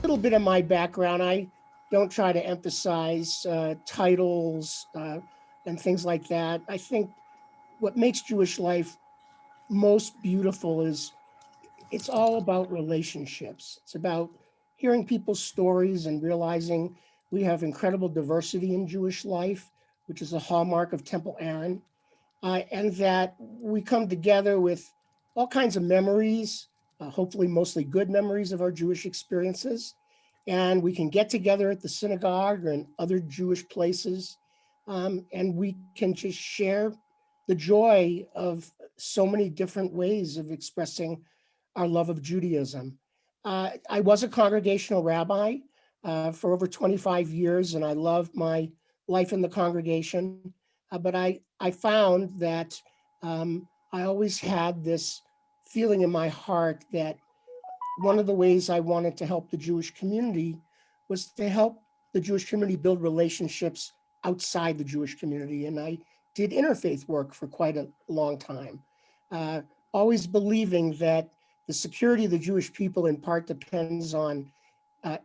little bit of my background. I don't try to emphasize titles and things like that. I think what makes Jewish life most beautiful is it's all about relationships. It's about hearing people's stories and realizing we have incredible diversity in Jewish life, which is a hallmark of Temple Aaron, and that we come together with all kinds of memories, hopefully mostly good memories of our Jewish experiences. And we can get together at the synagogue or in other Jewish places, and we can just share the joy of so many different ways of expressing our love of Judaism. I was a congregational rabbi for over 25 years, and I loved my life in the congregation. But I found that I always had this feeling in my heart that one of the ways I wanted to help the Jewish community was to help the Jewish community build relationships outside the Jewish community. And I did interfaith work for quite a long time, uh, always believing that the security of the Jewish people in part depends on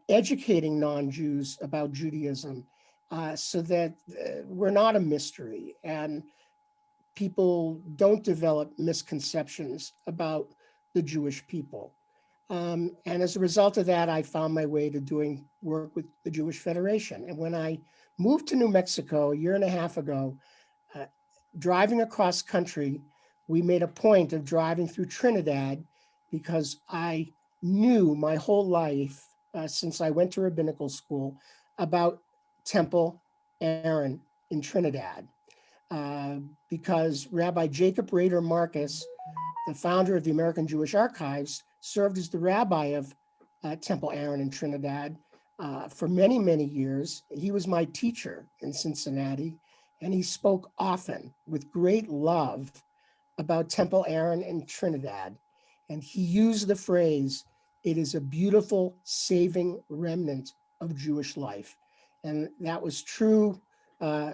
educating non-Jews about Judaism, so that we're not a mystery and people don't develop misconceptions about the Jewish people. And as a result of that, I found my way to doing work with the Jewish Federation. And when I moved to New Mexico a year and a half ago, uh, driving across country, we made a point of driving through Trinidad because I knew my whole life, since I went to rabbinical school, about Temple Aaron in Trinidad. Uh, because Rabbi Jacob Rader Marcus, the founder of the American Jewish Archives, served as the rabbi of Temple Aaron in Trinidad for many, many years. He was my teacher in Cincinnati, and he spoke often with great love about Temple Aaron in Trinidad. And he used the phrase, "It is a beautiful saving remnant of Jewish life." And that was true uh,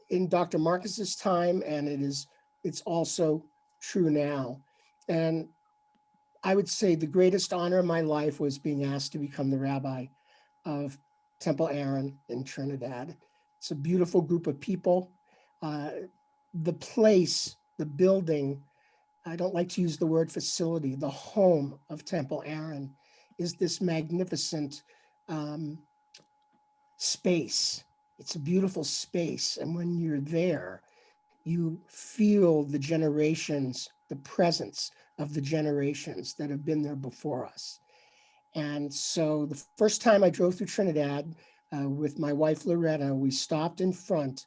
in Dr. Marcus's time, and it's also true now. And I would say the greatest honor of my life was being asked to become the rabbi of Temple Aaron in Trinidad. It's a beautiful group of people. Uh, the place, the building, I don't like to use the word facility, the home of Temple Aaron is this magnificent um, space. It's a beautiful space. And when you're there, you feel the generations, the presence of the generations that have been there before us. And so the first time I drove through Trinidad with my wife, Loretta, we stopped in front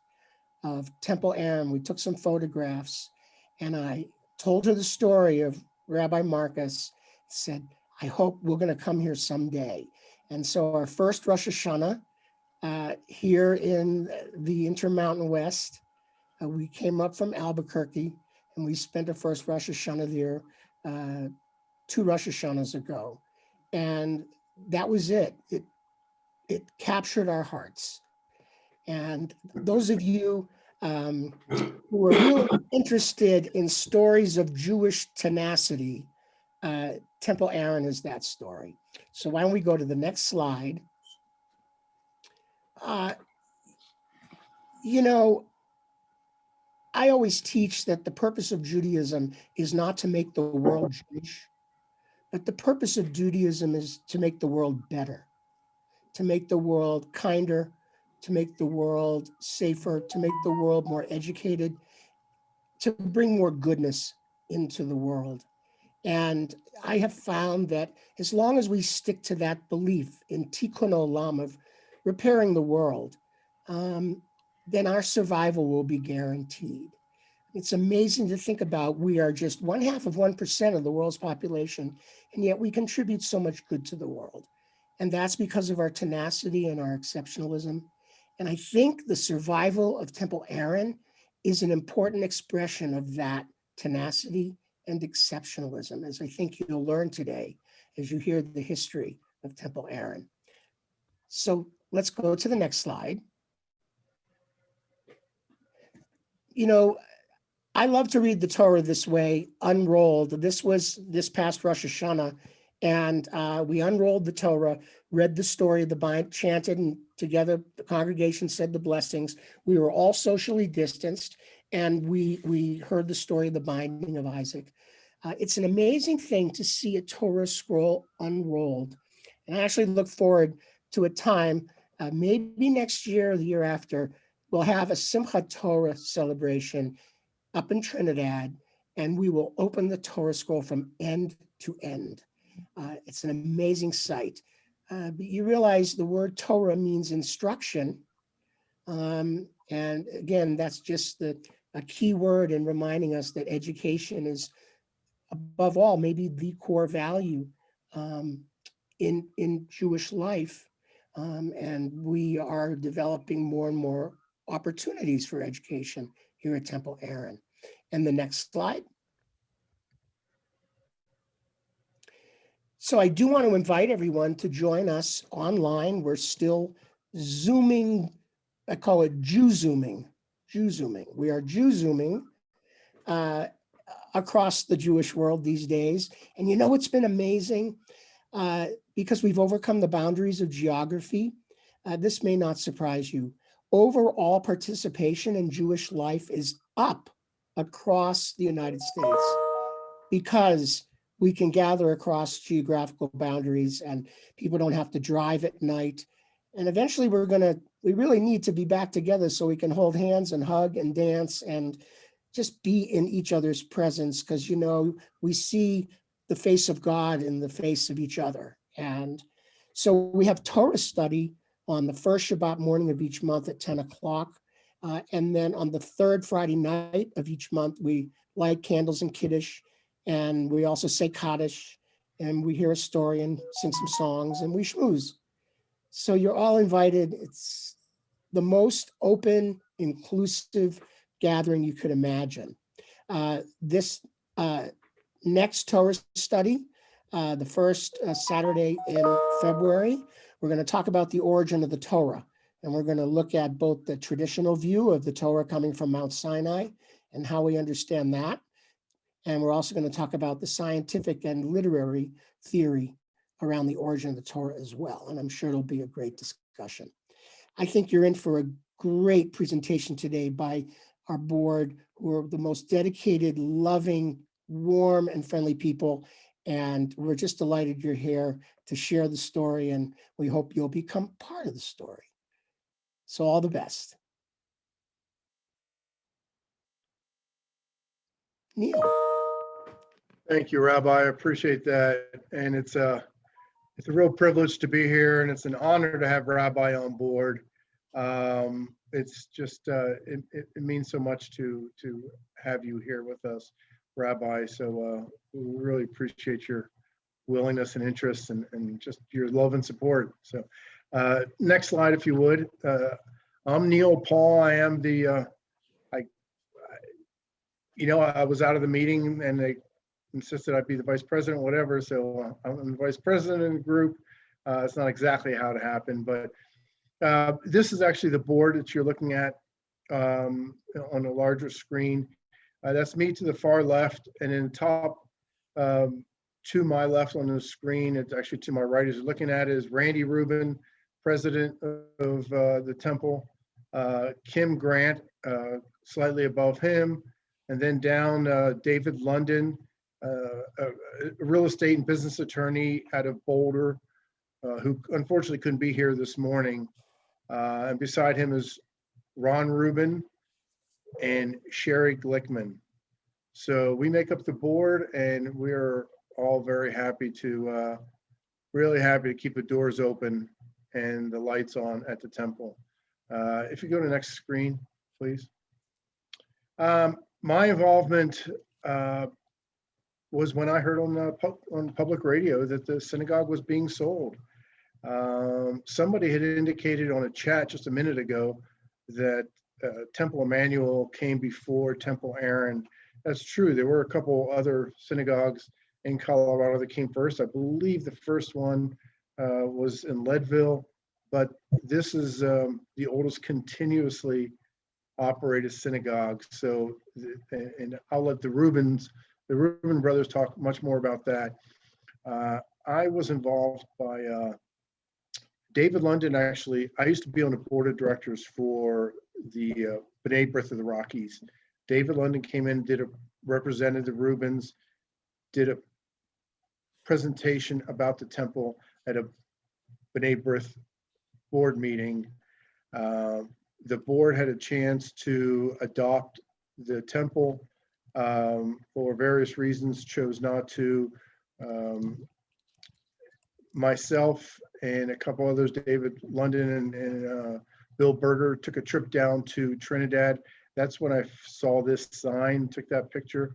of Temple Aaron. We took some photographs, and I told her the story of Rabbi Marcus, said, "I hope we're going to come here someday." And so our first Rosh Hashanah here in the Intermountain West, we came up from Albuquerque, and we spent our first Rosh Hashanah there uh, 2 Rosh Hashanahs ago. And that was it. It captured our hearts. And those of you who are really interested in stories of Jewish tenacity, Temple Aaron is that story. So why don't we go to the next slide? Uh, you know, I always teach that the purpose of Judaism is not to make the world Jewish, but the purpose of Judaism is to make the world better, to make the world kinder, to make the world safer, to make the world more educated, to bring more goodness into the world. And I have found that as long as we stick to that belief in tikkun olam, of repairing the world, then our survival will be guaranteed. It's amazing to think about. We are just 0.5% of the world's population, and yet we contribute so much good to the world. And that's because of our tenacity and our exceptionalism. And I think the survival of Temple Aaron is an important expression of that tenacity and exceptionalism, as I think you'll learn today as you hear the history of Temple Aaron. So let's go to the next slide. You know, I love to read the Torah this way, unrolled. This was this past Rosh Hashanah, And we unrolled the Torah, read the story of the bind, chanted, and together the congregation said the blessings. We were all socially distanced, and we heard the story of the binding of Isaac. It's an amazing thing to see a Torah scroll unrolled. And I actually look forward to a time, maybe next year or the year after, we'll have a Simchat Torah celebration up in Trinidad, and we will open the Torah scroll from end to end. It's an amazing sight. But you realize the word Torah means instruction. And again, that's just a key word in reminding us that education is, above all, maybe the core value in Jewish life. And we are developing more and more opportunities for education here at Temple Aaron. And the next slide. So I do want to invite everyone to join us online. We're still Zooming. I call it Jew Zooming. Jew Zooming. We are Jew Zooming across the Jewish world these days. And you know what's been amazing? Because we've overcome the boundaries of geography. This may not surprise you. Overall participation in Jewish life is up across the United States because we can gather across geographical boundaries and people don't have to drive at night. And eventually we really need to be back together so we can hold hands and hug and dance and just be in each other's presence, because, you know, we see the face of God in the face of each other. And so we have Torah study on the first Shabbat morning of each month at 10 o'clock. And then on the third Friday night of each month, we light candles and Kiddush. And we also say Kaddish, and we hear a story and sing some songs, and we schmooze. So you're all invited. It's the most open, inclusive gathering you could imagine. This next Torah study, the first Saturday in February, we're going to talk about the origin of the Torah. And we're going to look at both the traditional view of the Torah coming from Mount Sinai and how we understand that. And we're also going to talk about the scientific and literary theory around the origin of the Torah as well. And I'm sure it'll be a great discussion. I think you're in for a great presentation today by our board, who are the most dedicated, loving, warm, and friendly people. And we're just delighted you're here to share the story, and we hope you'll become part of the story. So all the best. Neil. Thank you, Rabbi. I appreciate that. And it's a real privilege to be here, and it's an honor to have Rabbi on board. It's just, it means so much to have you here with us, Rabbi. So we really appreciate your willingness and interest and just your love and support. So next slide, if you would. I'm Neil Paul. I am the, I was out of the meeting and they insisted I'd be the vice president, whatever. So I'm the vice president in the group. It's not exactly how it happened, but this is actually the board that you're looking at on a larger screen. That's me to the far left, and in the top to my left on the screen, it's actually to my right, as you're looking at, is Randy Rubin, president of the temple. Kim Grant, slightly above him, and then down David London, a real estate and business attorney out of Boulder, who unfortunately couldn't be here this morning. And beside him is Ron Rubin and Sherry Glickman. So we make up the board, and we're all very happy to, really happy to keep the doors open and the lights on at the temple. If you go to the next screen, please. My involvement was when I heard on public radio that the synagogue was being sold. Somebody had indicated on a chat just a minute ago that Temple Emmanuel came before Temple Aaron. That's true. There were a couple other synagogues in Colorado that came first. I believe the first one was in Leadville, but this is the oldest continuously operated synagogue. So, and I'll let the Rubin brothers talk much more about that. I was involved by David London. Actually, I used to be on the board of directors for the B'nai B'rith of the Rockies. David London came in, represented the Rubins, did a presentation about the temple at a B'nai B'rith board meeting. The board had a chance to adopt the temple, for various reasons, chose not to. Myself and a couple others, David London and Bill Berger, took a trip down to Trinidad. That's when I saw this sign, took that picture.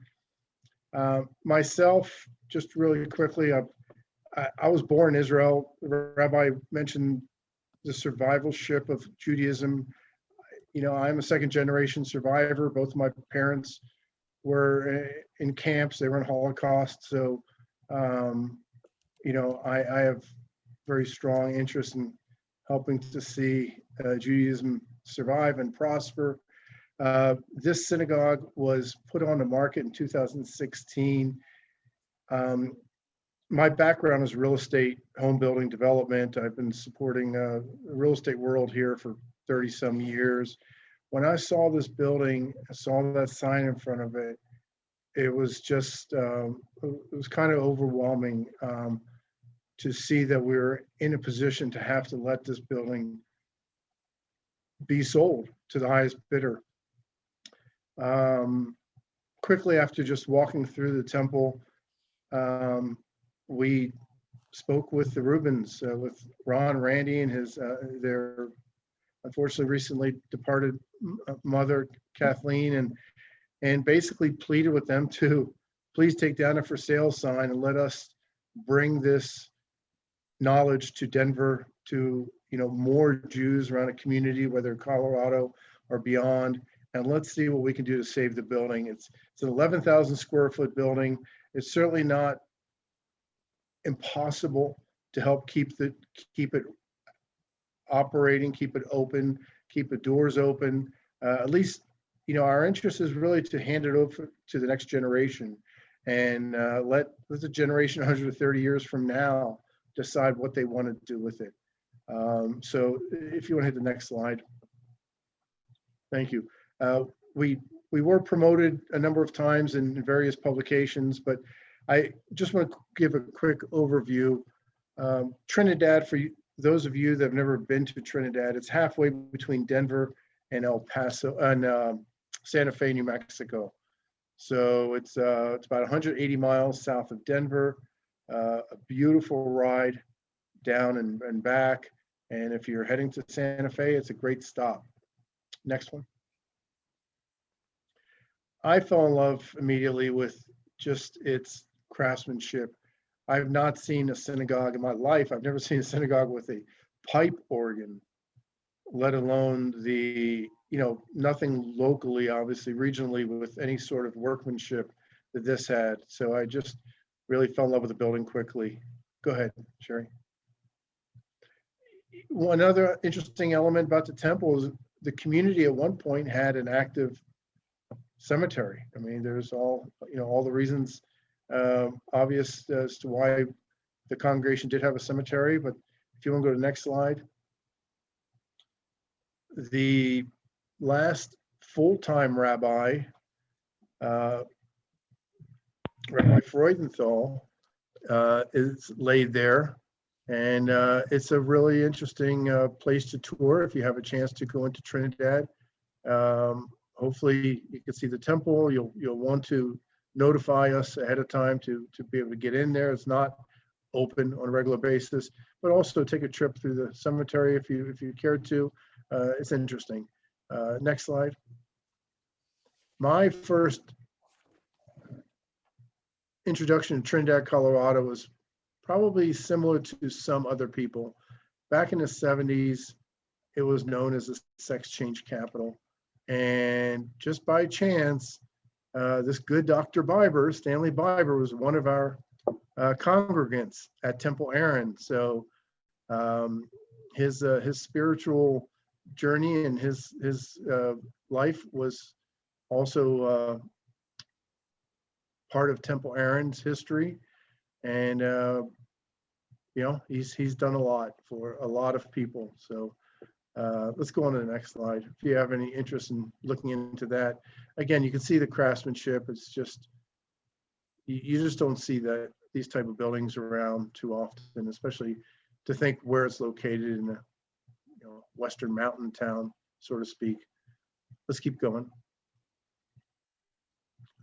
Myself, just really quickly, I was born in Israel. The rabbi mentioned the survivalship of Judaism. You know, I'm a second generation survivor. Both of my parents were in camps. They were in Holocaust. So, you know, I have very strong interest in helping to see Judaism survive and prosper. This synagogue was put on the market in 2016. My background is real estate, home building development. I've been supporting the real estate world here for 30 some years. When I saw this building, I saw that sign in front of it, it was just, it was kind of overwhelming to see that we were in a position to have to let this building be sold to the highest bidder. Quickly after just walking through the temple, we spoke with the Rubins, with Ron, Randy, and their unfortunately recently departed mother, Kathleen, and basically pleaded with them to please take down a for sale sign and let us bring this knowledge to Denver, to, you know, more Jews around a community, whether Colorado or beyond, and let's see what we can do to save the building. It's an 11,000 square foot building. It's certainly not impossible to help keep it operating, keep it open, keep the doors open. At least, you know, our interest is really to hand it over to the next generation and let the generation 130 years from now decide what they want to do with it. So if you want to hit the next slide. Thank you. We were promoted a number of times in various publications, but I just want to give a quick overview. Trinidad, for those of you that have never been to Trinidad, it's halfway between Denver and El Paso and Santa Fe, New Mexico. So it's about 180 miles south of Denver. A beautiful ride down and back. And if you're heading to Santa Fe, it's a great stop. Next one. I fell in love immediately with just its craftsmanship. I've not seen a synagogue in my life. I've never seen a synagogue with a pipe organ, let alone the, you know, nothing locally, obviously regionally, with any sort of workmanship that this had. So I just really fell in love with the building quickly. Go ahead, Sherry. One other interesting element about the temple is the community at one point had an active cemetery. I mean, there's all the reasons obvious as to why the congregation did have a cemetery. But if you want to go to the next slide, the last full-time rabbi, Rabbi Freudenthal, is laid there, and it's a really interesting place to tour if you have a chance to go into Trinidad. Hopefully you can see the temple. You'll want to notify us ahead of time to be able to get in there. It's not open on a regular basis, but also take a trip through the cemetery if you care to. It's interesting. Next slide. My first introduction to Trinidad, Colorado was probably similar to some other people. Back in the 70s, it was known as the sex change capital. And just by chance, this good Dr. Biber, Stanley Biber, was one of our congregants at Temple Aaron. So his spiritual journey and his life was also part of Temple Aaron's history. And you know, he's done a lot for a lot of people. So let's go on to the next slide. If you have any interest in looking into that, again, you can see the craftsmanship. It's just, you just don't see these type of buildings around too often, especially to think where it's located in a, you know, Western mountain town, so to speak. Let's keep going.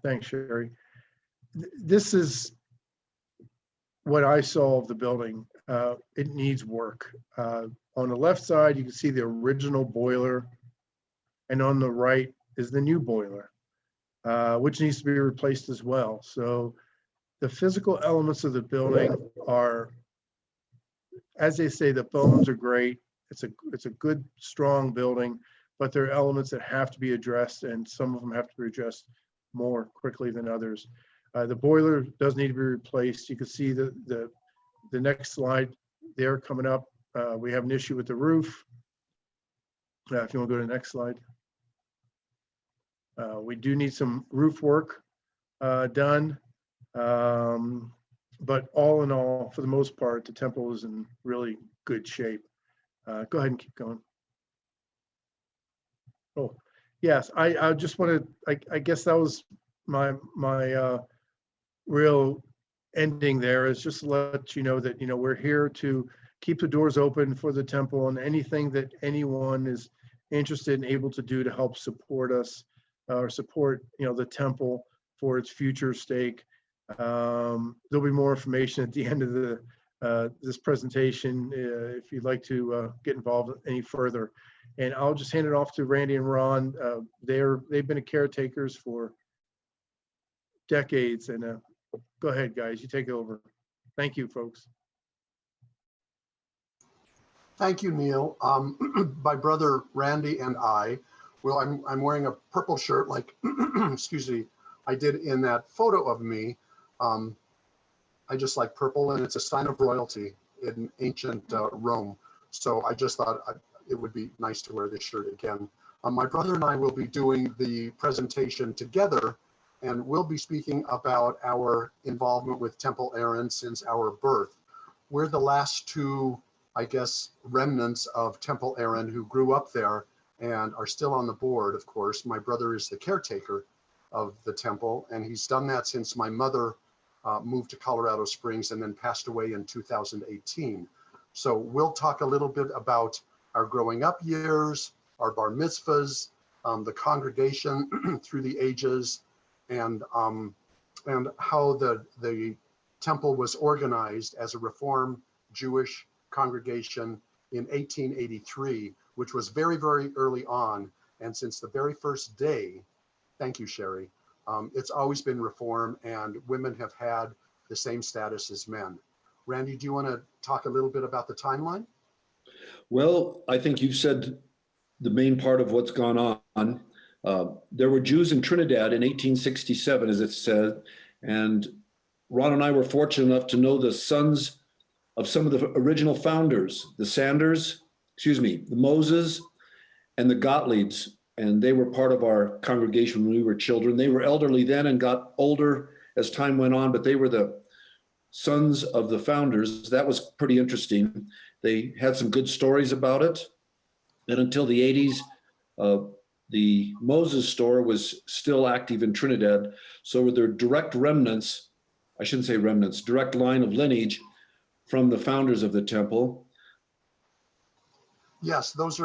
Thanks, Sherry. This is what I saw of the building. It needs work. On the left side, you can see the original boiler, and on the right is the new boiler, which needs to be replaced as well. So the physical elements of the building are, as they say, the bones are great. It's a good, strong building, but there are elements that have to be addressed, and some of them have to be addressed more quickly than others. The boiler does need to be replaced. You can see the next slide there coming up. We have an issue with the roof. If you want to go to the next slide. We do need some roof work done. But all in all, for the most part, the temple is in really good shape. Go ahead and keep going. Oh, yes, I just want to, I guess that was my real ending there, is just to let you know that, you know, we're here to keep the doors open for the temple, and anything that anyone is interested and able to do to help support us or support, you know, the temple for its future stake. There'll be more information at the end of this presentation if you'd like to get involved any further. And I'll just hand it off to Randy and Ron. They've been caretakers for decades, and go ahead, guys, you take it over. Thank you, folks. Thank you, Neil. My brother Randy and I, well, I'm wearing a purple shirt like, excuse me, I did in that photo of me. I just like purple, and it's a sign of royalty in ancient Rome. So I just thought it would be nice to wear this shirt again. My brother and I will be doing the presentation together, and we'll be speaking about our involvement with Temple Aaron since our birth. We're the last two, I guess, remnants of Temple Aaron who grew up there and are still on the board, of course. My brother is the caretaker of the temple, and he's done that since my mother moved to Colorado Springs and then passed away in 2018. So we'll talk a little bit about our growing up years, our bar mitzvahs, the congregation through the ages, and how the temple was organized as a Reform Jewish congregation in 1883, which was very, very early on. And since the very first day, thank you, Sherry, it's always been Reform, and women have had the same status as men. Randy, do you want to talk a little bit about the timeline? Well, I think you've said the main part of what's gone on. There were Jews in Trinidad in 1867, as it said, and Ron and I were fortunate enough to know the sons of some of the original founders, the Moses and the Gottliebs, and they were part of our congregation when we were children. They were elderly then and got older as time went on, but they were the sons of the founders. That was pretty interesting. They had some good stories about it. And until the 80s, the Moses store was still active in Trinidad. So they're direct remnants, I shouldn't say remnants, direct line of lineage from the founders of the temple. Yes, that's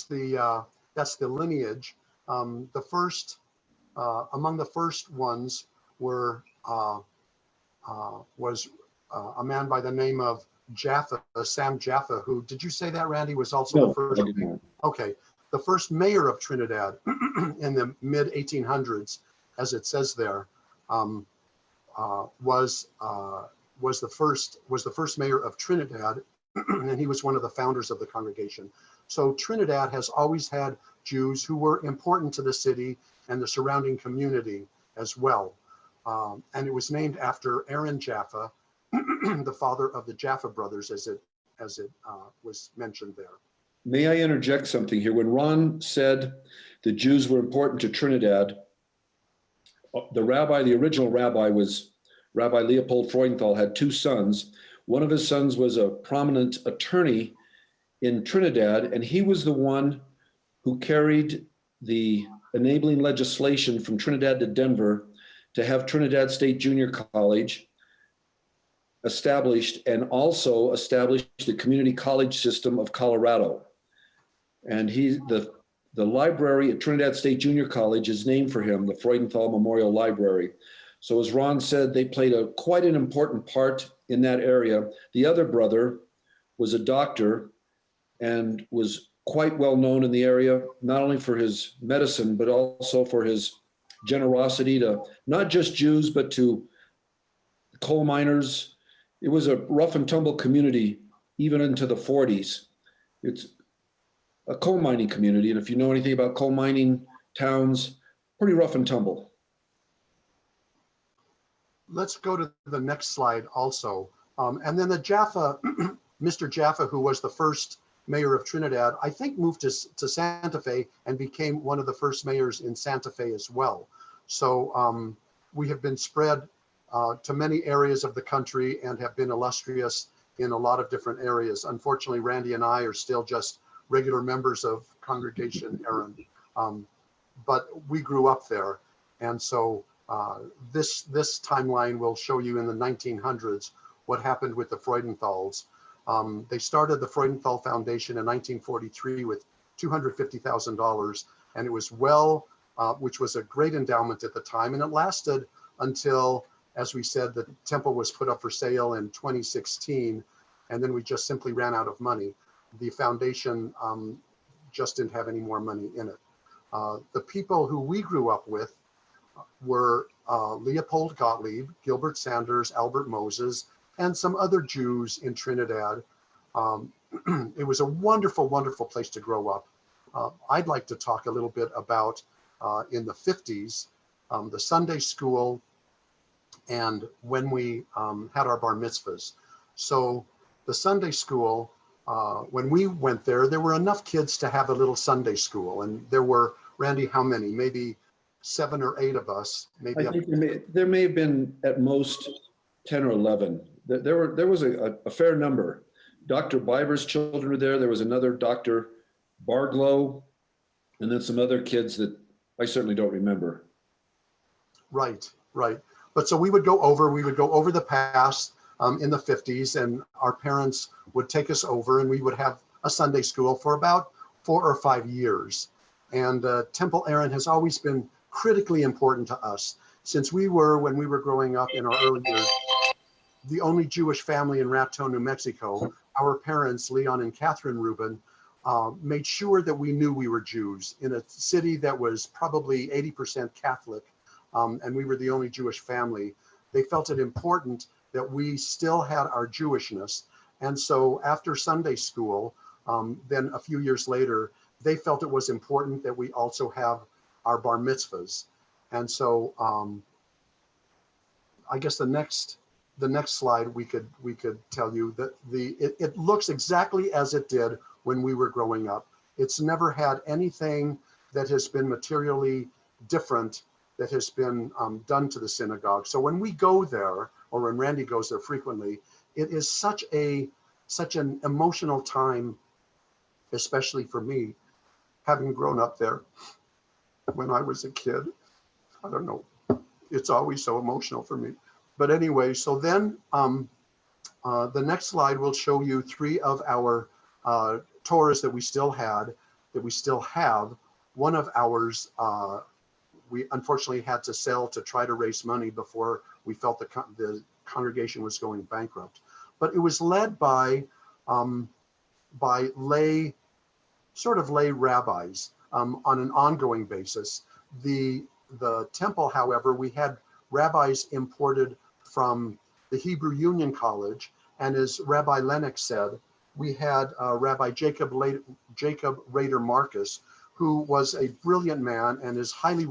the lineage. The first, among the first ones was a man by the name of Jaffa, Sam Jaffa, who, did you say that, Randy, was also the first? Okay, the first mayor of Trinidad in the mid 1800s, as it says there, was the first mayor of Trinidad, and he was one of the founders of the congregation. So Trinidad has always had Jews who were important to the city and the surrounding community as well. And it was named after Aaron Jaffa, the father of the Jaffa brothers, as it was mentioned there. May I interject something here? When Ron said the Jews were important to Trinidad, the original rabbi was Rabbi Leopold Freudenthal, had two sons. One of his sons was a prominent attorney in Trinidad, and he was the one who carried the enabling legislation from Trinidad to Denver to have Trinidad State Junior College established, and also established the community college system of Colorado. And the library at Trinidad State Junior College is named for him, the Freudenthal Memorial Library. So as Ron said, they played quite an important part in that area. The other brother was a doctor and was quite well known in the area, not only for his medicine, but also for his generosity to not just Jews, but to coal miners. It was a rough and tumble community, even into the 40s. It's a coal mining community. And if you know anything about coal mining towns, pretty rough and tumble. Let's go to the next slide also. And then the Jaffa, Mr. Jaffa, who was the first mayor of Trinidad, I think moved to Santa Fe and became one of the first mayors in Santa Fe as well. So we have been spread to many areas of the country and have been illustrious in a lot of different areas. Unfortunately, Randy and I are still just regular members of Congregation Aaron, but we grew up there. And so this timeline will show you in the 1900s what happened with the Freudenthals. They started the Freudenthal Foundation in 1943 with $250,000, and it was which was a great endowment at the time, and it lasted until, as we said, the temple was put up for sale in 2016, and then we just simply ran out of money. The foundation just didn't have any more money in it. The people who we grew up with were Leopold Gottlieb, Gilbert Sanders, Albert Moses, and some other Jews in Trinidad. It was a wonderful, wonderful place to grow up. I'd like to talk a little bit about in the 50s, the Sunday school, and when we had our bar mitzvahs. So the Sunday school, when we went there were enough kids to have a little Sunday school. And there were, Randy, how many? Maybe 7 or 8 of us. Maybe I think there may have been at most 10 or 11. There was a fair number. Dr. Biber's children were there. There was another Dr. Barglow, and then some other kids that I certainly don't remember. Right. But so we would go over the past in the 50s, and our parents would take us over, and we would have a Sunday school for about 4 or 5 years. And Temple Aaron has always been critically important to us. Since when we were growing up in our early years, the only Jewish family in Raton, New Mexico, our parents, Leon and Catherine Rubin, made sure that we knew we were Jews in a city that was probably 80% Catholic, and we were the only Jewish family. They felt it important that we still had our Jewishness. And so after Sunday school, then a few years later, they felt it was important that we also have our bar mitzvahs. And so I guess the next slide we could tell you that it looks exactly as it did when we were growing up. It's never had anything that has been materially different that has been done to the synagogue. So when we go there, or when Randy goes there frequently, it is such an emotional time, especially for me, having grown up there when I was a kid. I don't know, it's always so emotional for me. But anyway, so then the next slide will show you 3 of our Torahs that we still have. One of ours, we unfortunately had to sell to try to raise money before we felt the congregation was going bankrupt. But it was led by lay rabbis on an ongoing basis. The temple, however, we had rabbis imported from the Hebrew Union College, and as Rabbi Lennox said, we had Rabbi Jacob Rader Marcus, who was a brilliant man and is highly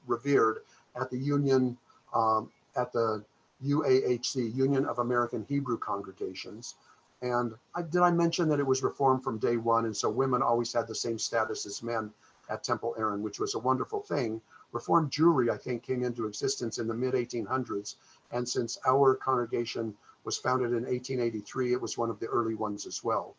revered at the Union, at the UAHC, Union of American Hebrew Congregations. And did I mention that it was reformed from day one, and so women always had the same status as men at Temple Aaron, which was a wonderful thing. Reformed Jewry, I think, came into existence in the mid-1800s, and since our congregation was founded in 1883. It was one of the early ones as well.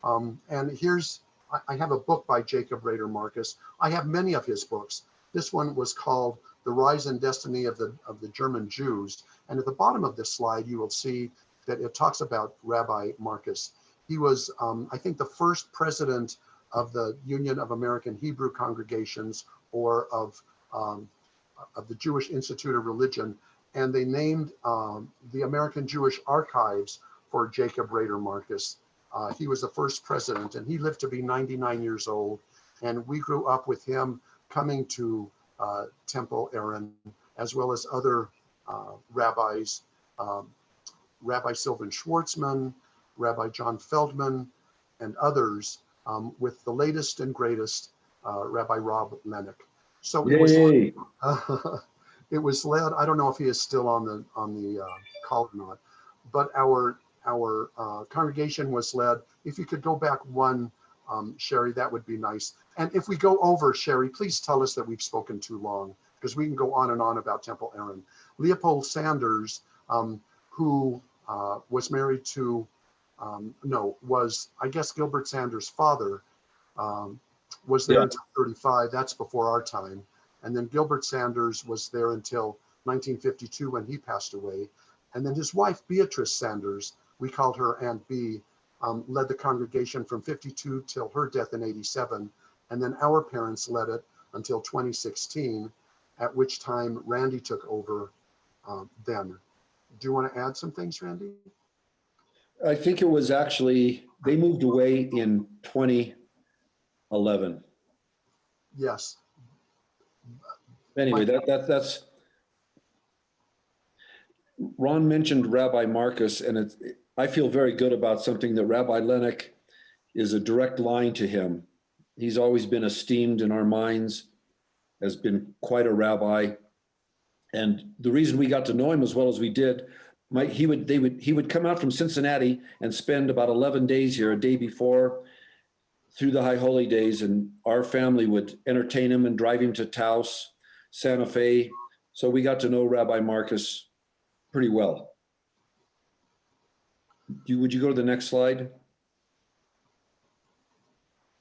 And I have a book by Jacob Rader Marcus. I have many of his books. This one was called The Rise and Destiny of the German Jews. And at the bottom of this slide, you will see that it talks about Rabbi Marcus. He was, I think, the first president of the Union of American Hebrew Congregations, or of the Jewish Institute of Religion. And they named the American Jewish Archives for Jacob Rader Marcus. He was the first president, and he lived to be 99 years old. And we grew up with him coming to Temple Aaron, as well as other rabbis, Rabbi Sylvan Schwartzman, Rabbi John Feldman, and others, with the latest and greatest, Rabbi Rob Lennick. So it was, Yay. it was led. I don't know if he is still on the call or not, but our congregation was led. If you could go back one, Sherry, that would be nice. And if we go over, Sherry, please tell us that we've spoken too long, because we can go on and on about Temple Aaron. Leopold Sanders, who was married to, was, I guess, Gilbert Sanders' father, was there until 35. That's before our time. And then Gilbert Sanders was there until 1952 when he passed away. And then his wife, Beatrice Sanders, we called her Aunt B, led the congregation from 52 till her death in 87. And then our parents led it until 2016, at which time Randy took over then. Do you want to add some things, Randy? I think it was actually, they moved away in 2011. Yes. Anyway, that's, Ron mentioned Rabbi Marcus, and I feel very good about something that Rabbi Lennick is a direct line to him. He's always been esteemed in our minds, has been quite a rabbi. And the reason we got to know him as well as we did, he would come out from Cincinnati and spend about 11 days here, a day before, through the High Holy Days, and our family would entertain him and drive him to Taos, Santa Fe. So we got to know Rabbi Marcus pretty well. Would you go to the next slide?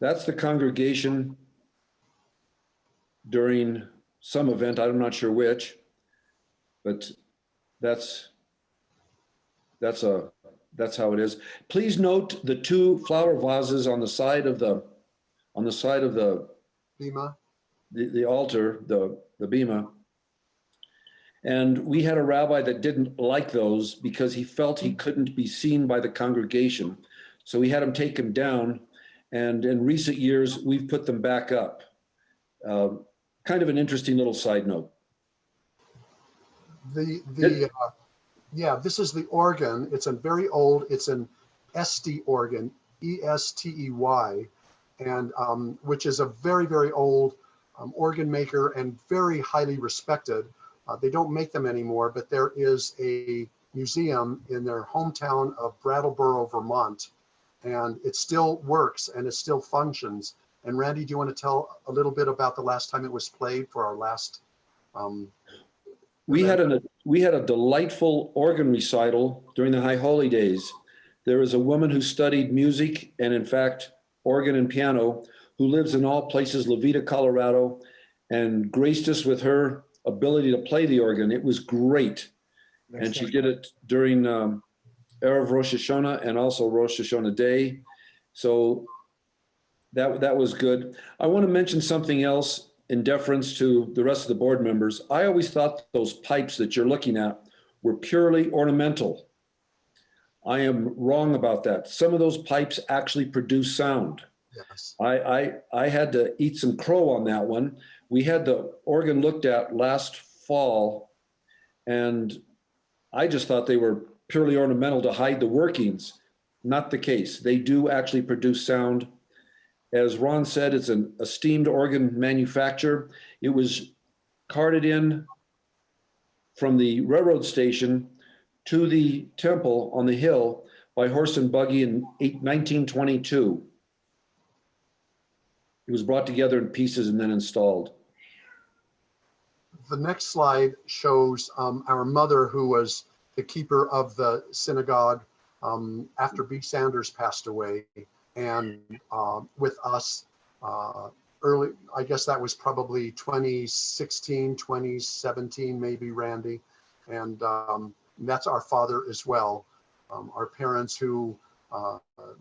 That's the congregation during some event, I'm not sure which, but that's how it is. Please note the two flower vases on the side of the Bima. the altar, the bima. And we had a rabbi that didn't like those because he felt he couldn't be seen by the congregation. So we had him take them down. And in recent years, we've put them back up. Kind of an interesting little side note. Yeah, this is the organ. It's a very old, it's an Estey organ, E-S-T-E-Y, and which is a very, very old organ maker and very highly respected. They don't make them anymore, but there is a museum in their hometown of Brattleboro, Vermont, and it still works and it still functions. And Randy, do you want to tell a little bit about the last time it was played for our last? We had a delightful organ recital during the High Holy Days. There is a woman who studied music and, in fact, organ and piano, who lives in all places, Levita, Colorado, and graced us with her ability to play the organ. It was great. And she did it during Erev Rosh Hashanah and also Rosh Hashanah Day. So that was good. I want to mention something else in deference to the rest of the board members. I always thought those pipes that you're looking at were purely ornamental. I am wrong about that. Some of those pipes actually produce sound. Yes. I had to eat some crow on that one. We had the organ looked at last fall, and I just thought they were purely ornamental to hide the workings. Not the case. They do actually produce sound. As Ron said, it's an esteemed organ manufacturer. It was carted in from the railroad station to the temple on the hill by horse and buggy in 1922. It was brought together in pieces and then installed. The next slide shows our mother, who was the keeper of the synagogue after B. Sanders passed away, and with us early, I guess that was probably 2016, 2017, maybe, Randy. And that's our father as well. Our parents who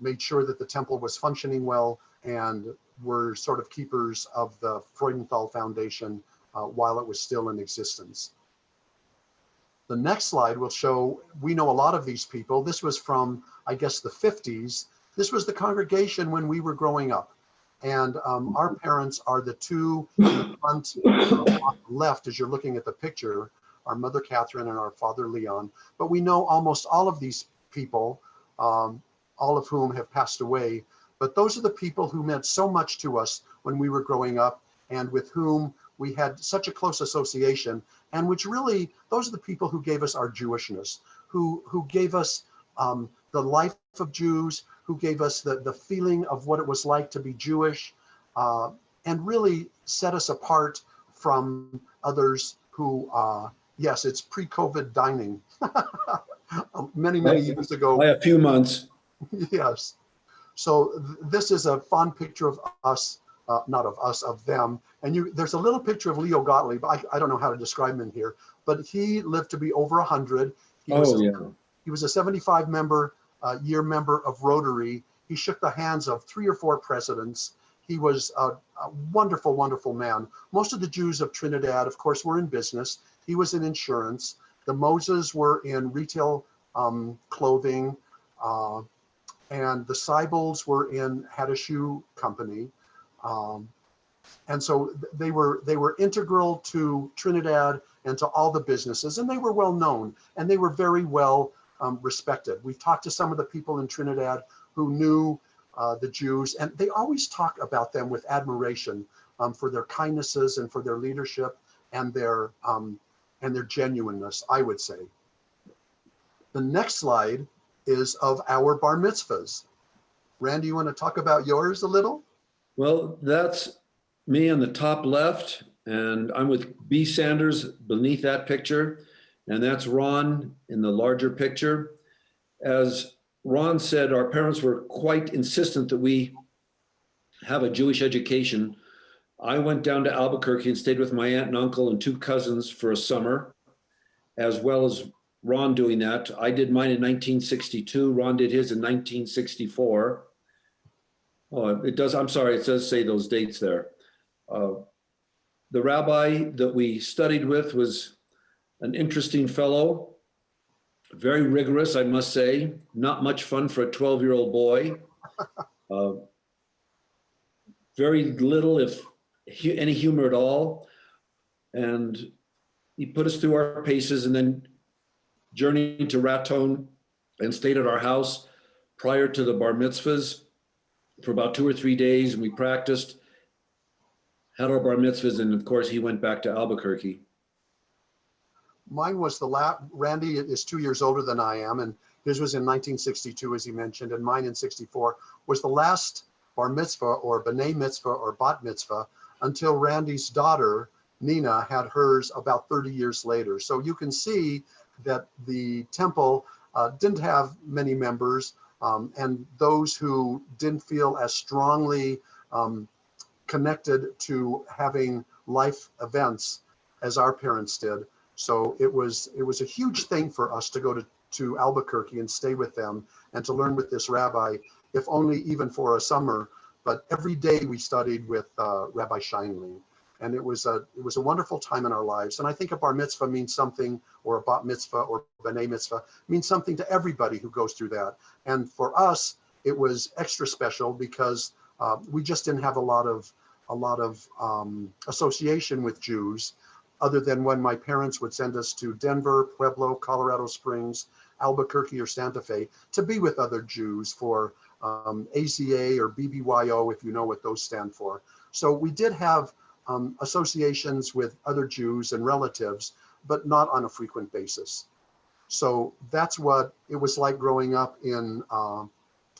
made sure that the temple was functioning well and were sort of keepers of the Freudenthal Foundation while it was still in existence. The next slide will show, we know a lot of these people. This was from, I guess, the 50s. This was the congregation when we were growing up. And our parents are the two in the front on the left as you're looking at the picture, our mother Catherine and our father Leon. But we know almost all of these people, all of whom have passed away. But those are the people who meant so much to us when we were growing up and with whom we had such a close association, and which really, those are the people who gave us our Jewishness, who gave us the life of Jews, who gave us the feeling of what it was like to be Jewish, and really set us apart from others who, yes, it's pre-COVID dining. many years ago. By a few months. Yes. So this is a fond picture of us, not of us, of them. And there's a little picture of Leo Gottlieb. I don't know how to describe him in here, but he lived to be over 100. He was a 75 year member of Rotary. He shook the hands of 3 or 4 presidents. He was a wonderful, wonderful man. Most of the Jews of Trinidad, of course, were in business. He was in insurance. The Moses were in retail clothing. And the Seibolds had a shoe company. And so they were integral to Trinidad and to all the businesses, and they were well known, and they were very well respected. We've talked to some of the people in Trinidad who knew the Jews, and they always talk about them with admiration for their kindnesses and for their leadership and their genuineness, I would say. The next slide is of our bar mitzvahs. Randy, you want to talk about yours a little? Well, that's me on the top left, and I'm with B. Sanders beneath that picture, and that's Ron in the larger picture. As Ron said, our parents were quite insistent that we have a Jewish education. I went down to Albuquerque and stayed with my aunt and uncle and 2 cousins for a summer, as well as Ron doing that. I did mine in 1962. Ron did his in 1964. Oh, it does. I'm sorry. It does say those dates there. The rabbi that we studied with was an interesting fellow, very rigorous, I must say. Not much fun for a 12-year-old boy. Very little, if any humor at all. And he put us through our paces and then journeyed to Raton and stayed at our house prior to the bar mitzvahs for about 2 or 3 days. And we practiced, had our bar mitzvahs, and of course he went back to Albuquerque. Mine was the last. Randy is 2 years older than I am, and his was in 1962, as he mentioned, and mine in 64 was the last bar mitzvah or b'nai mitzvah or bat mitzvah until Randy's daughter, Nina, had hers about 30 years later. So you can see that the temple didn't have many members, and those who didn't feel as strongly connected to having life events as our parents did. So it was a huge thing for us to go to Albuquerque and stay with them and to learn with this rabbi, if only even for a summer. But every day we studied with Rabbi Scheinling. And it was a wonderful time in our lives. And I think a bar mitzvah means something, or a bat mitzvah or b'nai mitzvah means something to everybody who goes through that. And for us, it was extra special because we just didn't have a lot of association with Jews, other than when my parents would send us to Denver, Pueblo, Colorado Springs, Albuquerque, or Santa Fe to be with other Jews for ACA or BBYO, if you know what those stand for. So we did have associations with other Jews and relatives, but not on a frequent basis. So that's what it was like growing up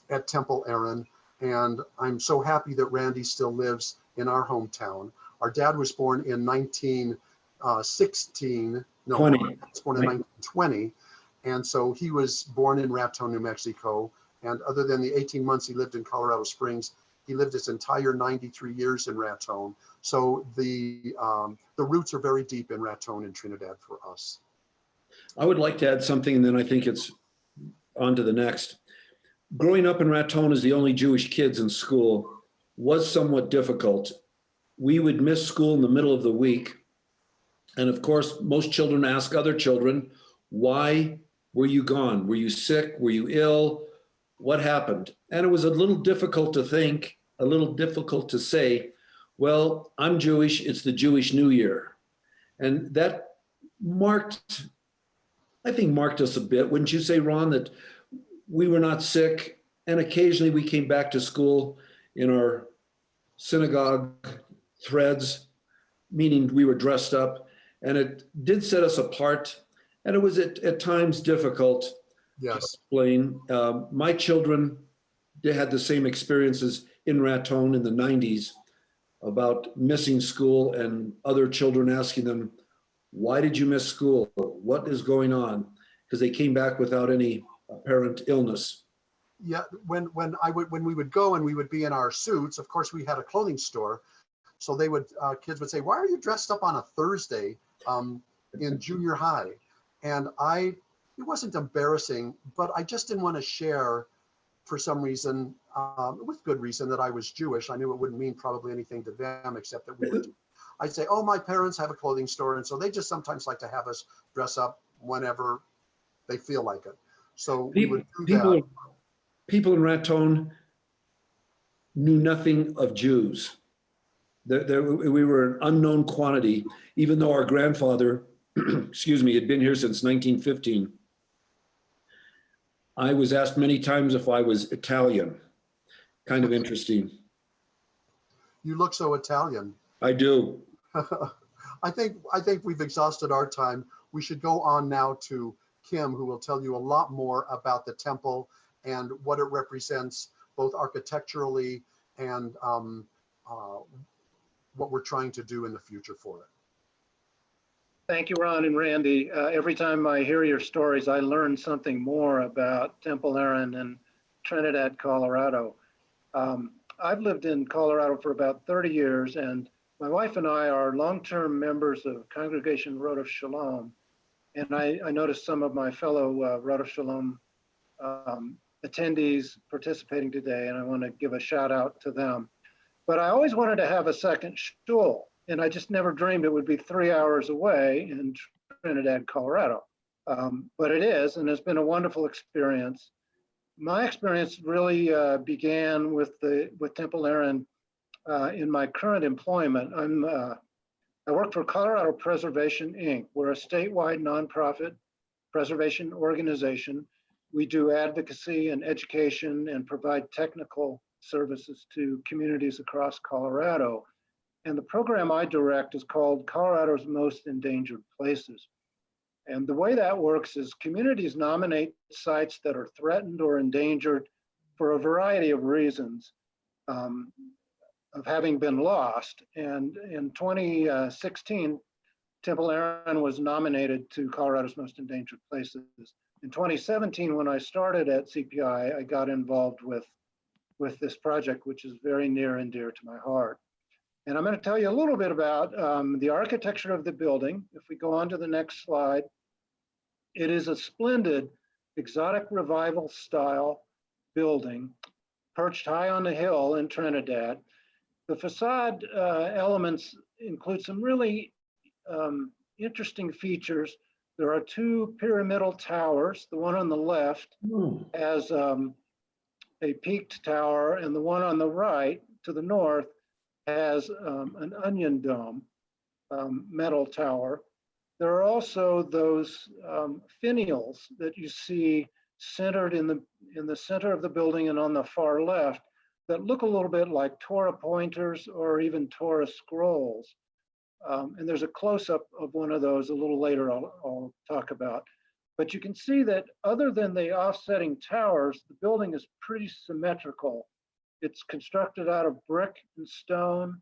at Temple Aaron. And I'm so happy that Randy still lives in our hometown. Our dad was born in 1916. No, 20. he was born in 1920. And so he was born in Raton, New Mexico. And other than the 18 months he lived in Colorado Springs, he lived his entire 93 years in Raton. So the roots are very deep in Raton and Trinidad for us. I would like to add something, and then I think it's on to the next. Growing up in Raton as the only Jewish kids in school was somewhat difficult. We would miss school in the middle of the week. And of course, most children ask other children, why were you gone? Were you sick? Were you ill? What happened? And it was a little difficult to think, a little difficult to say, well, I'm Jewish, it's the Jewish New Year. And that marked us a bit. Wouldn't you say, Ron, that we were not sick and occasionally we came back to school in our synagogue threads, meaning we were dressed up, and it did set us apart. And it was at times difficult to explain. My children, they had the same experiences in Raton in the 90s about missing school and other children asking them, why did you miss school? What is going on? Because they came back without any apparent illness. Yeah, when we would go and we would be in our suits, of course we had a clothing store. So they would, kids would say, why are you dressed up on a Thursday in junior high? And it wasn't embarrassing, but I just didn't want to share for some reason, with good reason, that I was Jewish. I knew it wouldn't mean probably anything to them except that we were. I'd say, oh, my parents have a clothing store. And so they just sometimes like to have us dress up whenever they feel like it. So we would do that. People in Raton knew nothing of Jews. We were an unknown quantity, even though our grandfather, excuse me, had been here since 1915. I was asked many times if I was Italian. Kind of interesting. You look so Italian. I do. I think we've exhausted our time. We should go on now to Kim, who will tell you a lot more about the temple and what it represents, both architecturally and what we're trying to do in the future for it. Thank you, Ron and Randy. Every time I hear your stories, I learn something more about Temple Aaron and Trinidad, Colorado. I've lived in Colorado for about 30 years, and my wife and I are long-term members of Congregation Road of Shalom. And I noticed some of my fellow Road of Shalom attendees participating today, and I want to give a shout out to them. But I always wanted to have a second shul, and I just never dreamed it would be 3 hours away in Trinidad, Colorado. But it is, and it's been a wonderful experience. My experience really began with Temple Aaron in my current employment. I work for Colorado Preservation, Inc. We're a statewide nonprofit preservation organization. We do advocacy and education and provide technical services to communities across Colorado. And the program I direct is called Colorado's Most Endangered Places. And the way that works is communities nominate sites that are threatened or endangered for a variety of reasons of having been lost. And in 2016, Temple Aaron was nominated to Colorado's Most Endangered Places. In 2017, when I started at CPI, I got involved with this project, which is very near and dear to my heart. And I'm going to tell you a little bit about the architecture of the building. If we go on to the next slide, it is a splendid exotic revival style building perched high on the hill in Trinidad. The facade elements include some really interesting features. There are two pyramidal towers. The one on the left has a peaked tower, and the one on the right to the north has an onion dome metal tower. There are also those finials that you see centered in the center of the building and on the far left that look a little bit like Torah pointers or even Torah scrolls. And there's a close-up of one of those a little later I'll talk about. But you can see that other than the offsetting towers, the building is pretty symmetrical. It's constructed out of brick and stone.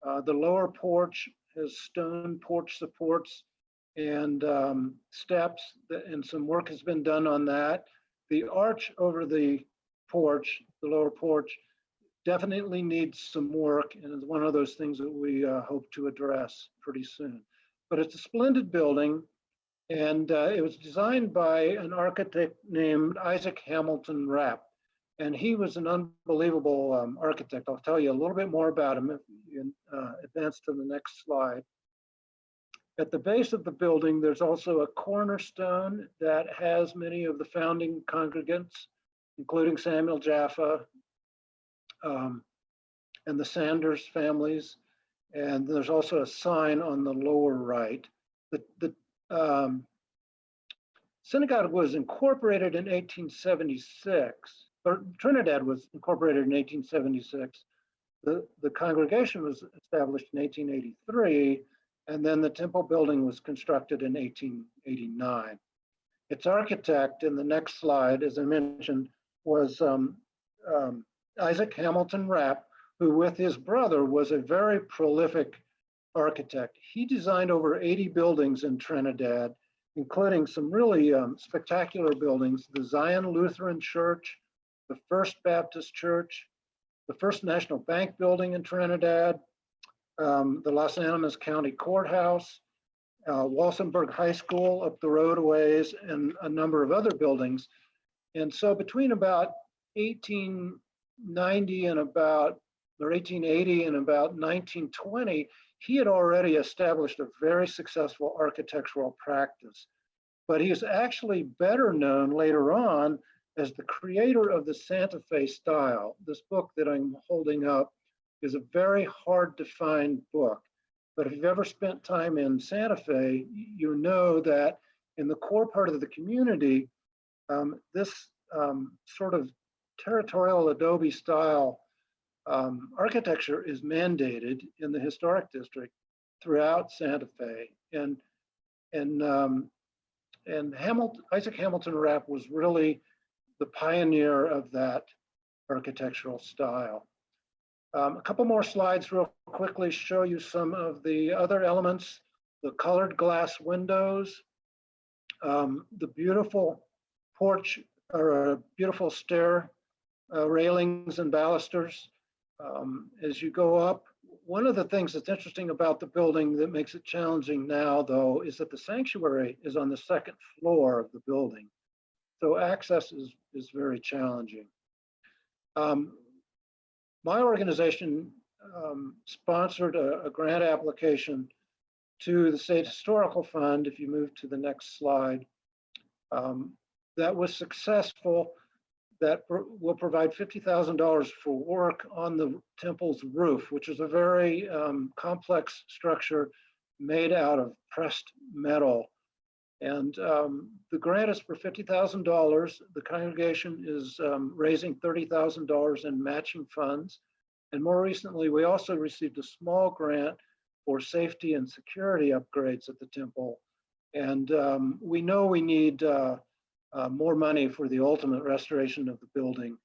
The lower porch has stone porch supports and steps, and some work has been done on that. The arch over the porch, the lower porch, definitely needs some work, and is one of those things that we hope to address pretty soon. But it's a splendid building, and it was designed by an architect named Isaac Hamilton Rapp. And he was an unbelievable architect. I'll tell you a little bit more about him if you advance to the next slide. At the base of the building, there's also a cornerstone that has many of the founding congregants, including Samuel Jaffa and the Sanders families. And there's also a sign on the lower right. The synagogue was incorporated in 1876, or Trinidad was incorporated in 1876. The congregation was established in 1883, and then the temple building was constructed in 1889. Its architect in the next slide, as I mentioned, was Isaac Hamilton Rapp, who with his brother was a very prolific architect. He designed over 80 buildings in Trinidad, including some really spectacular buildings, the Zion Lutheran Church, the First Baptist Church, the First National Bank building in Trinidad, the Los Animas County Courthouse, Walsenburg High School up the road a ways, and a number of other buildings. And so between about 1890 and about, or 1880 and about 1920, he had already established a very successful architectural practice. But he is actually better known later on as the creator of the Santa Fe style. This book that I'm holding up is a very hard to find book. But if you've ever spent time in Santa Fe, you know that in the core part of the community, this sort of territorial adobe style architecture is mandated in the historic district throughout Santa Fe. And Isaac Hamilton Rapp was really the pioneer of that architectural style. A couple more slides real quickly show you some of the other elements, the colored glass windows, the beautiful porch or beautiful stair railings and balusters. As you go up, one of the things that's interesting about the building that makes it challenging now, though, is that the sanctuary is on the second floor of the building. So access is very challenging. My organization sponsored a grant application to the State Historical Fund, if you move to the next slide, that was successful, that will provide $50,000 for work on the temple's roof, which is a very complex structure made out of pressed metal. And the grant is for $50,000. The congregation is raising $30,000 in matching funds. And more recently, we also received a small grant for safety and security upgrades at the temple. And we know we need more money for the ultimate restoration of the building,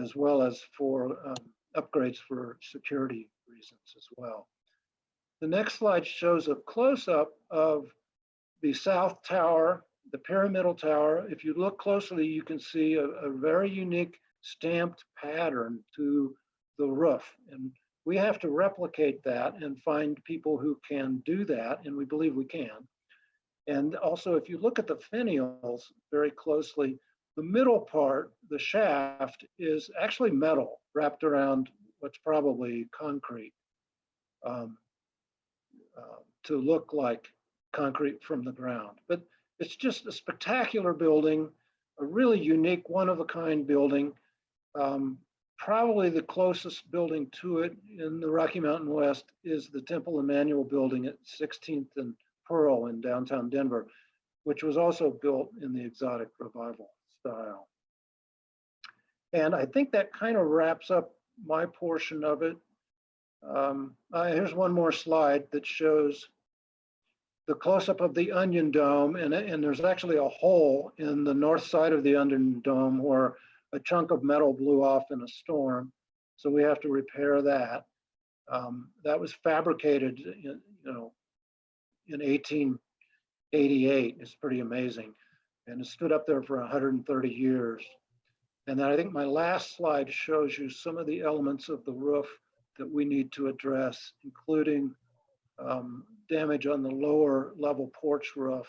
as well as for upgrades for security reasons as well. The next slide shows a close-up of the South Tower, the pyramidal tower. If you look closely, you can see a very unique stamped pattern to the roof. And we have to replicate that and find people who can do that, and we believe we can. And also, if you look at the finials very closely, the middle part, the shaft, is actually metal wrapped around what's probably concrete to look like concrete from the ground. But it's just a spectacular building, a really unique, one-of-a-kind building. Probably the closest building to it in the Rocky Mountain West is the Temple Emmanuel building at 16th and Pearl in downtown Denver, which was also built in the exotic revival style. And I think that kind of wraps up my portion of it. Here's one more slide that shows the close-up of the onion dome, and there's actually a hole in the north side of the onion dome where a chunk of metal blew off in a storm. So we have to repair that. That was fabricated in 1880 88. It's pretty amazing. And it stood up there for 130 years. And then I think my last slide shows you some of the elements of the roof that we need to address, including damage on the lower level porch roof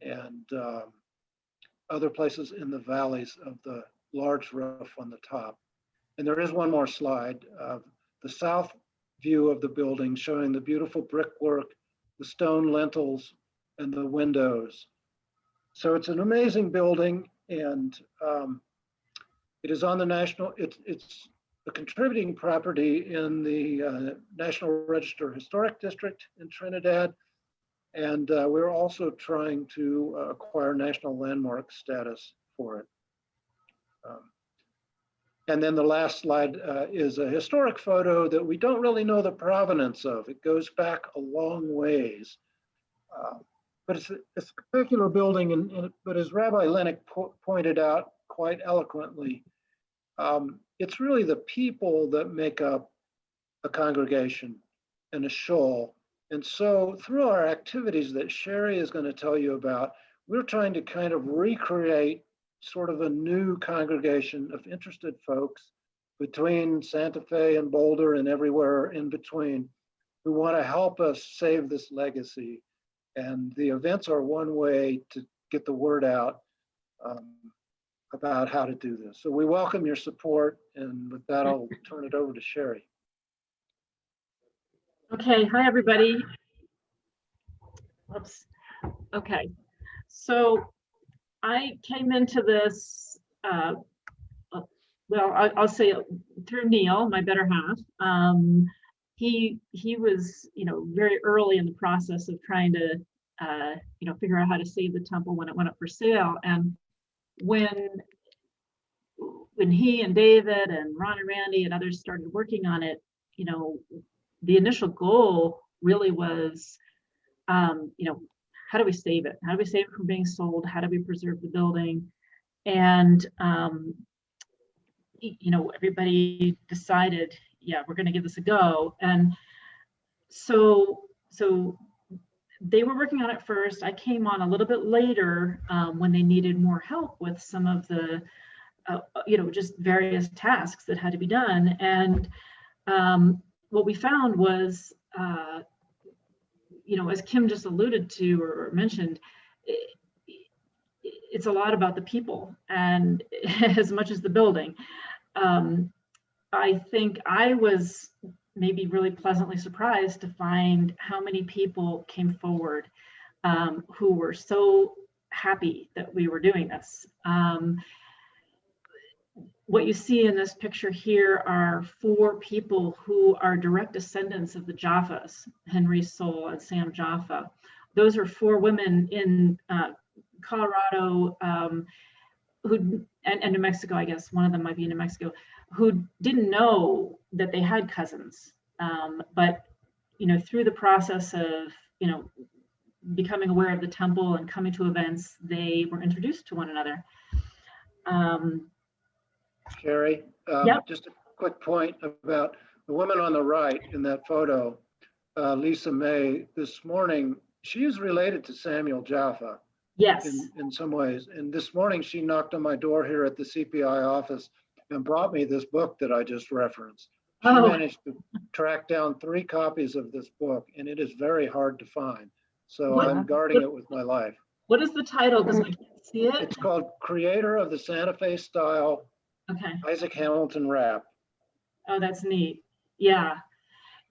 and other places in the valleys of the large roof on the top. And there is one more slide. The south view of the building showing the beautiful brickwork, the stone lintels, and the windows. So it's an amazing building, and it is on the national, it's a contributing property in the National Register Historic District in Trinidad. And we're also trying to acquire national landmark status for it. And then the last slide is a historic photo that we don't really know the provenance of. It goes back a long ways. But it's a spectacular building, but as Rabbi Lennick pointed out quite eloquently, it's really the people that make up a congregation and a shul. And so through our activities that Sherry is going to tell you about, we're trying to kind of recreate sort of a new congregation of interested folks between Santa Fe and Boulder and everywhere in between who want to help us save this legacy. And the events are one way to get the word out about how to do this. So we welcome your support. And with that, I'll turn it over to Sherry. Okay, hi everybody. Oops. Okay, so I came into this, well, I'll say through Neil, my better half. He was, very early in the process of trying to, figure out how to save the temple when it went up for sale. And when he and David and Ron and Randy and others started working on it, the initial goal really was, how do we save it? How do we save it from being sold? How do we preserve the building? And, everybody decided, yeah, we're going to give this a go. And so they were working on it first. I came on a little bit later when they needed more help with some of the, just various tasks that had to be done. And what we found was, as Kim just alluded to or mentioned, it's a lot about the people and as much as the building. I think I was maybe really pleasantly surprised to find how many people came forward who were so happy that we were doing this. What you see in this picture here are 4 people who are direct descendants of the Jaffas, Henry Soule and Sam Jaffa. Those are 4 women in Colorado and New Mexico, I guess one of them might be in New Mexico, who didn't know that they had cousins. But, through the process of, becoming aware of the temple and coming to events, they were introduced to one another. Sherry, Yep. Just a quick point about the woman on the right in that photo, Lisa May, this morning, she is related to Samuel Jaffa Yes. in some ways. And this morning she knocked on my door here at the CPI office and brought me this book that I just referenced. She managed to track down 3 copies of this book, and it is very hard to find. So I'm guarding it with my life. What is the title? Because I can't see it. It's called Creator of the Santa Fe Style, Okay. Isaac Hamilton Rapp. Oh, that's neat. Yeah.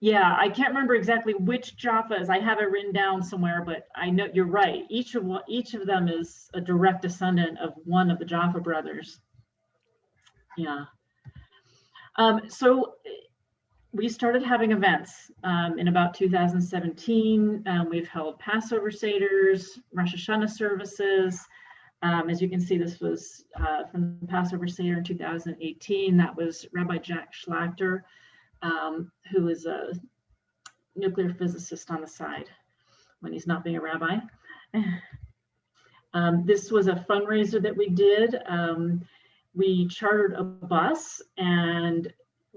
Yeah, I can't remember exactly which Jaffas. I have it written down somewhere, but I know you're right. Each of them is a direct descendant of one of the Jaffa brothers. Yeah. So we started having events in about 2017. We've held Passover Seders, Rosh Hashanah services. As you can see, this was from the Passover Seder in 2018. That was Rabbi Jack Schlachter, who is a nuclear physicist on the side when he's not being a rabbi. This was a fundraiser that we did. We chartered a bus and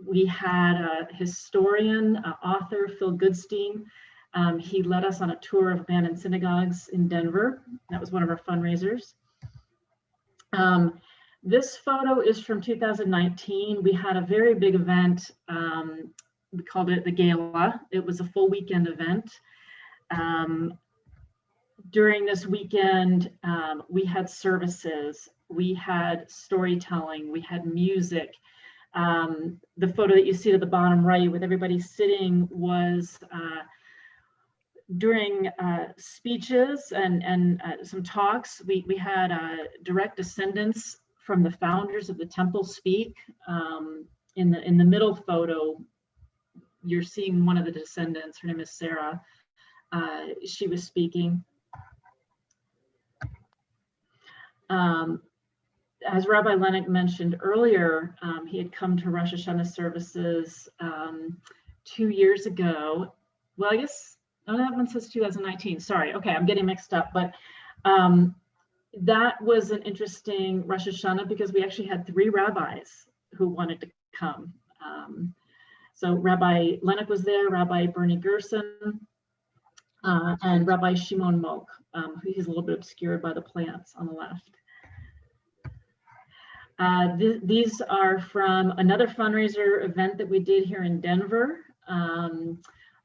we had a historian, author, Phil Goodstein, He led us on a tour of abandoned synagogues in Denver. That was one of our fundraisers. This photo is from 2019. We had a very big event. We called it the Gala. It was a full weekend event. During this weekend, we had services, we had storytelling, we had music. The photo that you see at the bottom right with everybody sitting was during speeches and some talks. We had direct descendants from the founders of the temple speak. In the middle photo, you're seeing one of the descendants. Her name is Sarah. She was speaking. As Rabbi Lennox mentioned earlier, he had come to Rosh Hashanah services 2 years ago. Well, I guess, oh, that one says 2019. Sorry. Okay, I'm getting mixed up. But that was an interesting Rosh Hashanah because we actually had 3 rabbis who wanted to come. So Rabbi Lennox was there, Rabbi Bernie Gerson, and Rabbi Shimon Molk, who is a little bit obscured by the plants on the left. These are from another fundraiser event that we did here in Denver.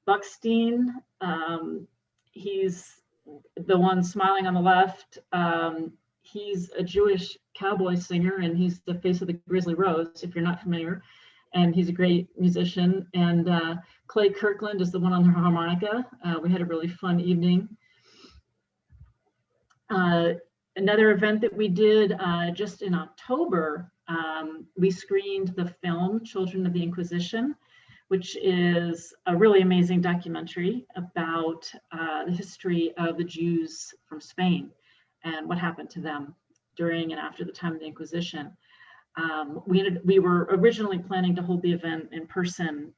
Buckstein, he's the one smiling on the left. He's a Jewish cowboy singer, and he's the face of the Grizzly Rose, if you're not familiar. And he's a great musician. And Clay Kirkland is the one on the harmonica. We had a really fun evening. Another event that we did just in October, we screened the film Children of the Inquisition, which is a really amazing documentary about the history of the Jews from Spain and what happened to them during and after the time of the Inquisition. We were originally planning to hold the event in person,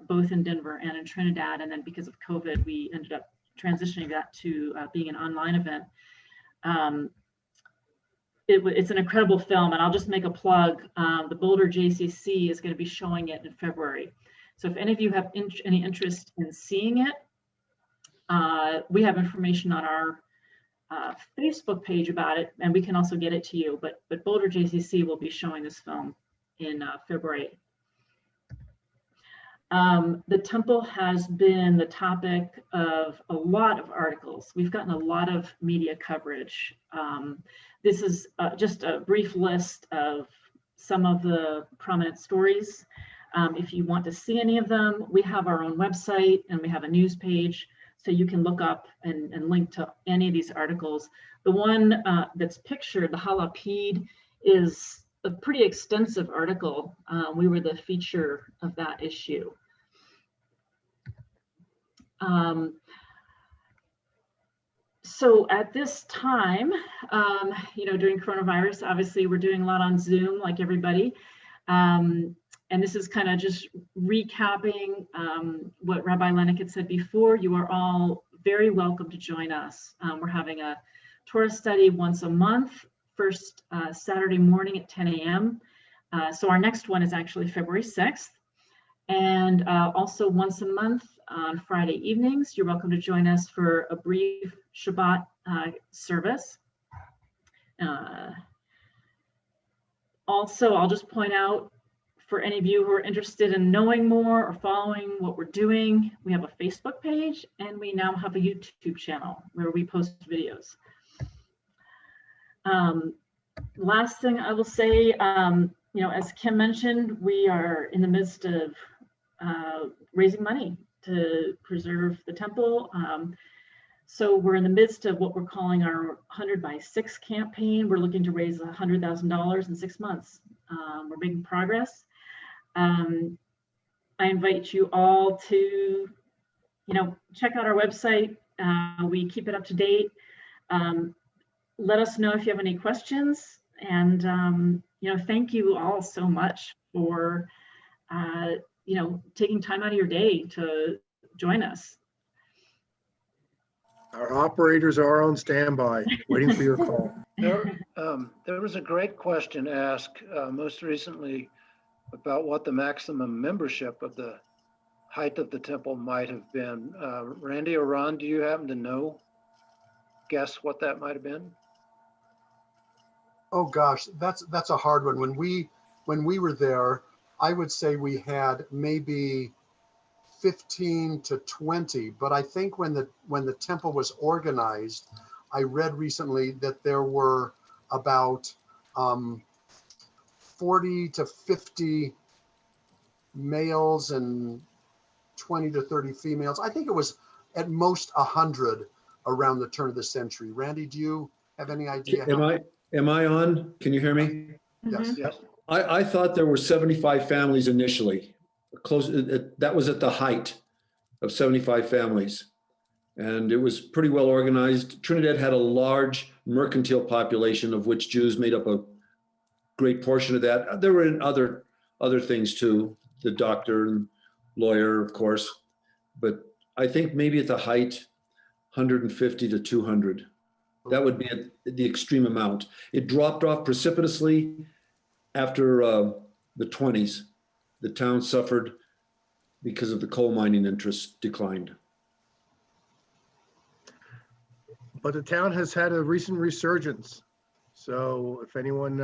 both in Denver and in Trinidad, and then because of COVID, we ended up transitioning that to being an online event. It's an incredible film, and I'll just make a plug. The Boulder JCC is going to be showing it in February. So if any of you have any interest in seeing it, we have information on our Facebook page about it, and we can also get it to you. But Boulder JCC will be showing this film in February. The temple has been the topic of a lot of articles. We've gotten a lot of media coverage. This is just a brief list of some of the prominent stories. If you want to see any of them, we have our own website and we have a news page, so you can look up and link to any of these articles. The one that's pictured, the Halapid, is a pretty extensive article. We were the feature of that issue. So at this time, during coronavirus, obviously we're doing a lot on Zoom like everybody. And this is kind of just recapping what Rabbi Lennox had said before. You are all very welcome to join us. We're having a Torah study once a month, first Saturday morning at 10 a.m. So our next one is actually February 6th. And also once a month on Friday evenings, you're welcome to join us for a brief Shabbat service. Also, I'll just point out, for any of you who are interested in knowing more or following what we're doing, we have a Facebook page and we now have a YouTube channel where we post videos. Last thing I will say, as Kim mentioned, we are in the midst of raising money to preserve the temple. So we're in the midst of what we're calling our 100 by 6 campaign. We're looking to raise $100,000 in 6 months. We're making progress. I invite you all to, check out our website. We keep it up to date. Let us know if you have any questions. And, thank you all so much for, taking time out of your day to join us. Our operators are on standby, waiting for your call. There was a great question asked most recently about what the maximum membership of the height of the temple might have been. Randy or Ron, do you happen to know? Guess what that might have been? Oh gosh, that's a hard one. When we were there, I would say we had maybe 15 to 20, but I think when the temple was organized, I read recently that there were about 40 to 50 males and 20 to 30 females. I think it was at most 100 around the turn of the century. Randy, do you have any idea? Am I on? Can you hear me? Yes. Mhm. Yes. I thought there were 75 families initially. Close, that was at the height of 75 families. And it was pretty well organized. Trinidad had a large mercantile population, of which Jews made up a great portion of that. There were other things too, the doctor and lawyer, of course. But I think maybe at the height, 150 to 200. That would be the extreme amount. It dropped off precipitously after the 20s. The town suffered because of the coal mining interests declined. But the town has had a recent resurgence. So if anyone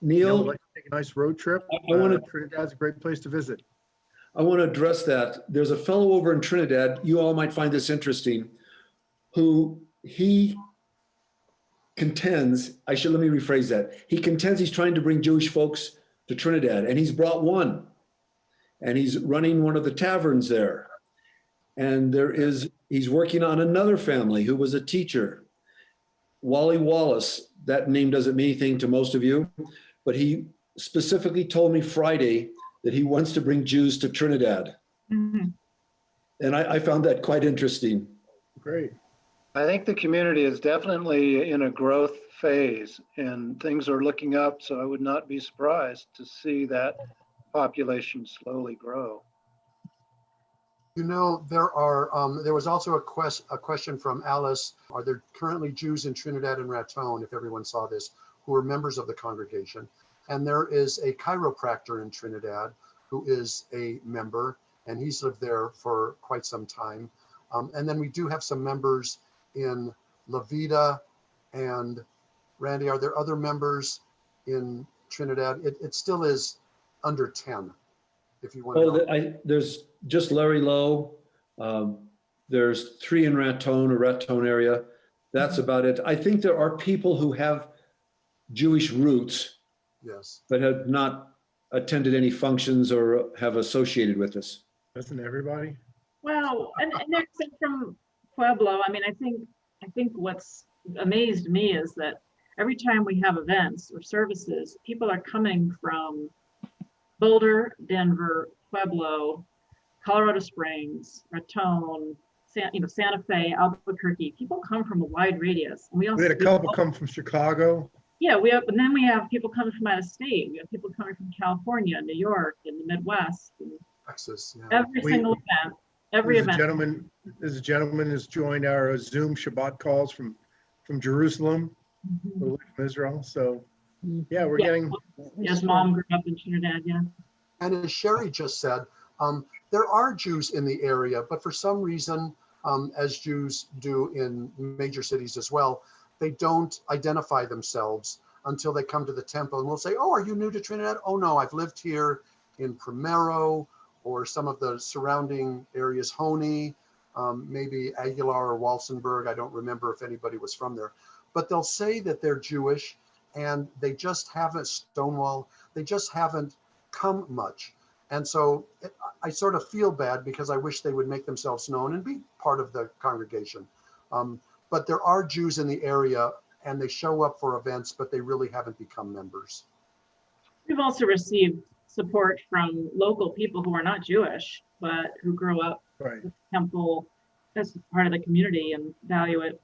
Neil, would like to take a nice road trip, I wanna- Trinidad's a great place to visit. I want to address that. There's a fellow over in Trinidad, you all might find this interesting, who he contends, let me rephrase that. He contends he's trying to bring Jewish folks to Trinidad, and he's brought one. And he's running one of the taverns there. And he's working on another family who was a teacher. Wally Wallace, that name doesn't mean anything to most of you, but he specifically told me Friday that he wants to bring Jews to Trinidad. Mhm. And I found that quite interesting. Great. I think the community is definitely in a growth phase and things are looking up. So I would not be surprised to see that population slowly grow. You know, there was also a question from Alice. Are there currently Jews in Trinidad and Raton, if everyone saw this, who are members of the congregation? And there is a chiropractor in Trinidad who is a member, and he's lived there for quite some time. And then we do have some members in La Vida. And Randy, are there other members in Trinidad? It still is under 10, if you want to know. There's just Larry Lowe. There's 3 in Raton or Raton area. That's about it. I think there are people who have Jewish roots, Yes. but have not attended any functions or have associated with us. Doesn't everybody? Well, and there's from Pueblo. I mean, I think what's amazed me is that every time we have events or services, people are coming from Boulder, Denver, Pueblo, Colorado Springs, Raton, Santa Fe, Albuquerque. People come from a wide radius. And We had a couple come from Chicago. Yeah, and then we have people coming from out of state. We have people coming from California, New York, and the Midwest. And Texas, yeah. every single event, every event. There's a gentleman who's joined our Zoom Shabbat calls from Jerusalem, Mhm. from Israel. So yeah, we're getting. Yes, mom grew up in Trinidad, yeah. And as Sherry just said, there are Jews in the area, but for some reason, as Jews do in major cities as well, they don't identify themselves until they come to the temple and we'll say, oh, are you new to Trinidad? Oh no, I've lived here in Primero or some of the surrounding areas, Honey, maybe Aguilar or Walsenburg. I don't remember if anybody was from there, but they'll say that they're Jewish and they just haven't Stonewall. They just haven't come much. And so I sort of feel bad because I wish they would make themselves known and be part of the congregation. But there are Jews in the area and they show up for events, but they really haven't become members. We've also received support from local people who are not Jewish, but who grew up Right. with the temple as part of the community and value it.